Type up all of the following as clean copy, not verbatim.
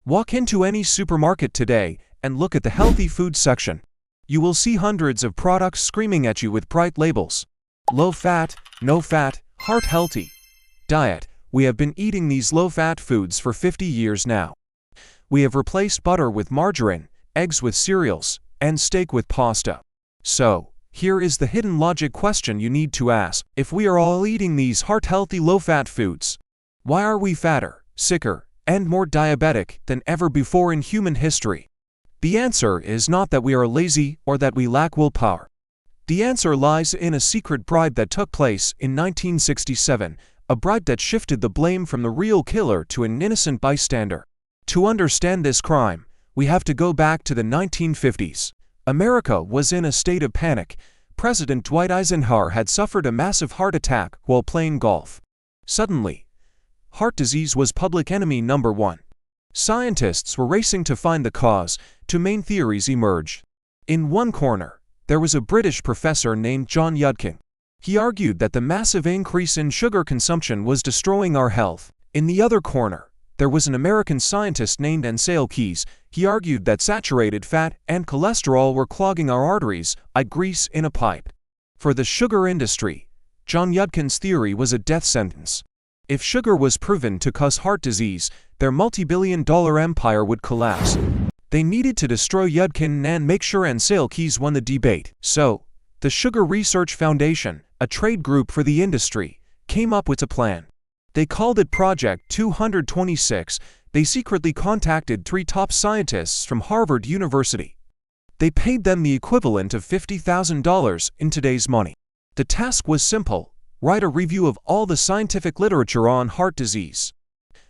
Walk into any supermarket today and look at the healthy food section. You will see hundreds of products screaming at you with bright labels. Low fat, no fat, heart healthy. Diet. We have been eating these low-fat foods for 50 years now. We have replaced butter with margarine, eggs with cereals, and steak with pasta. So, here is the hidden logic question you need to ask. If we are all eating these heart-healthy low-fat foods, why are we fatter, sicker, and more diabetic than ever before in human history? The answer is not that we are lazy or that we lack willpower. The answer lies in a secret bribe that took place in 1967, a bribe that shifted the blame from the real killer to an innocent bystander. To understand this crime, we have to go back to the 1950s. America was in a state of panic. President Dwight Eisenhower had suffered a massive heart attack while playing golf. Suddenly, heart disease was public enemy number one. Scientists were racing to find the cause. Two main theories emerged. In one corner, there was a British professor named John Yudkin. He argued that the massive increase in sugar consumption was destroying our health. In the other corner, there was an American scientist named Ansel Keys. He argued that saturated fat and cholesterol were clogging our arteries like grease in a pipe. For the sugar industry, John Yudkin's theory was a death sentence. If sugar was proven to cause heart disease, their multi-billion-dollar empire would collapse. They needed to destroy Yudkin and make sure Ansel Keys won the debate. So, the Sugar Research Foundation, a trade group for the industry, came up with a plan. They called it Project 226. They secretly contacted 3 top scientists from Harvard University. They paid them the equivalent of $50,000 in today's money. The task was simple: write a review of all the scientific literature on heart disease.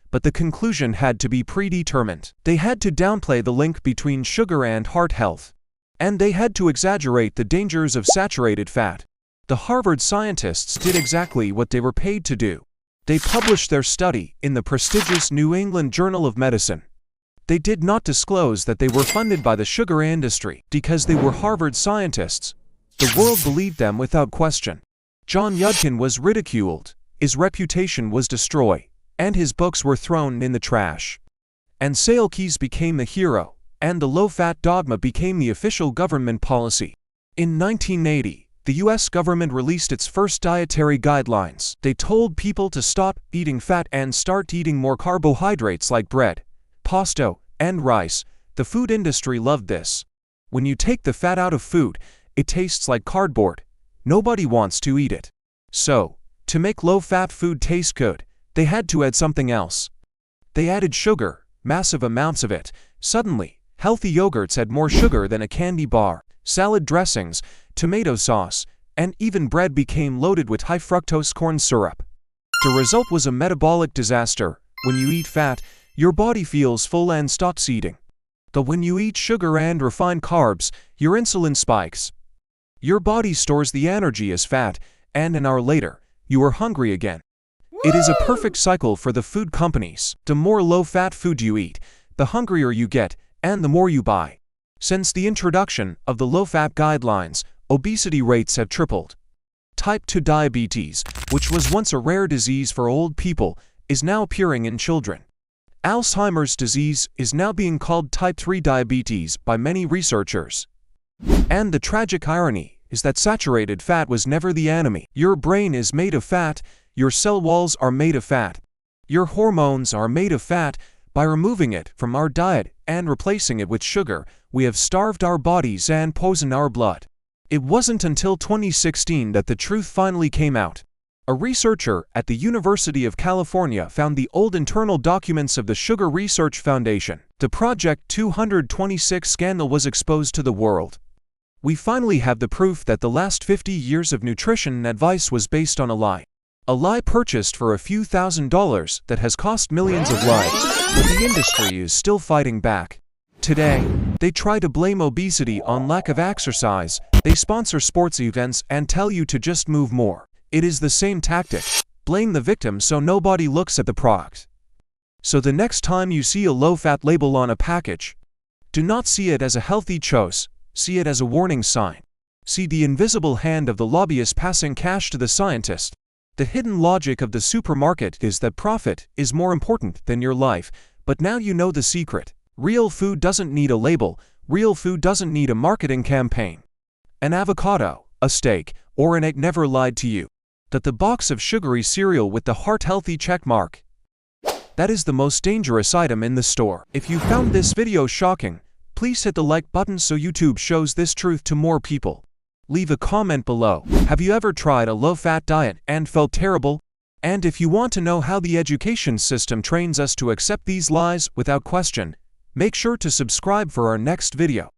But the conclusion had to be predetermined. They had to downplay the link between sugar and heart health. And they had to exaggerate the dangers of saturated fat. The Harvard scientists did exactly what they were paid to do. They published their study in the prestigious New England Journal of Medicine. They did not disclose that they were funded by the sugar industry because they were Harvard scientists. The world believed them without question. John Yudkin was ridiculed, his reputation was destroyed, and his books were thrown in the trash. Ansel Keys became the hero, and the low-fat dogma became the official government policy. In 1980, the US government released its first dietary guidelines. They told people to stop eating fat and start eating more carbohydrates like bread, pasta, and rice. The food industry loved this. When you take the fat out of food, it tastes like cardboard. Nobody wants to eat it. So, to make low-fat food taste good, they had to add something else. They added sugar, massive amounts of it. Suddenly, healthy yogurts had more sugar than a candy bar. Salad dressings, tomato sauce, and even bread became loaded with high-fructose corn syrup. The result was a metabolic disaster. When you eat fat, your body feels full and stops eating. But when you eat sugar and refined carbs, your insulin spikes. Your body stores the energy as fat, and an hour later, you are hungry again. It is a perfect cycle for the food companies. The more low-fat food you eat, the hungrier you get, and the more you buy. Since the introduction of the low-fat guidelines, obesity rates have tripled. Type 2 diabetes, which was once a rare disease for old people, is now appearing in children. Alzheimer's disease is now being called type 3 diabetes by many researchers. And the tragic irony is that saturated fat was never the enemy. Your brain is made of fat, your cell walls are made of fat, your hormones are made of fat. By removing it from our diet and replacing it with sugar, we have starved our bodies and poisoned our blood. It wasn't until 2016 that the truth finally came out. A researcher at the University of California found the old internal documents of the Sugar Research Foundation. The Project 226 scandal was exposed to the world. We finally have the proof that the last 50 years of nutrition advice was based on a lie. A lie purchased for a few $1,000s that has cost millions of lives, but the industry is still fighting back. Today, they try to blame obesity on lack of exercise. They sponsor sports events and tell you to just move more. It is the same tactic. Blame the victim so nobody looks at the product. So the next time you see a low-fat label on a package, do not see it as a healthy choice, see it as a warning sign. See the invisible hand of the lobbyist passing cash to the scientist. The hidden logic of the supermarket is that profit is more important than your life. But now you know the secret. Real food doesn't need a label. Real food doesn't need a marketing campaign. An avocado, a steak, or an egg never lied to you. That the box of sugary cereal with the heart-healthy checkmark. That is the most dangerous item in the store. If you found this video shocking, please hit the like button so YouTube shows this truth to more people. Leave a comment below. Have you ever tried a low-fat diet and felt terrible? And if you want to know how the education system trains us to accept these lies without question, make sure to subscribe for our next video.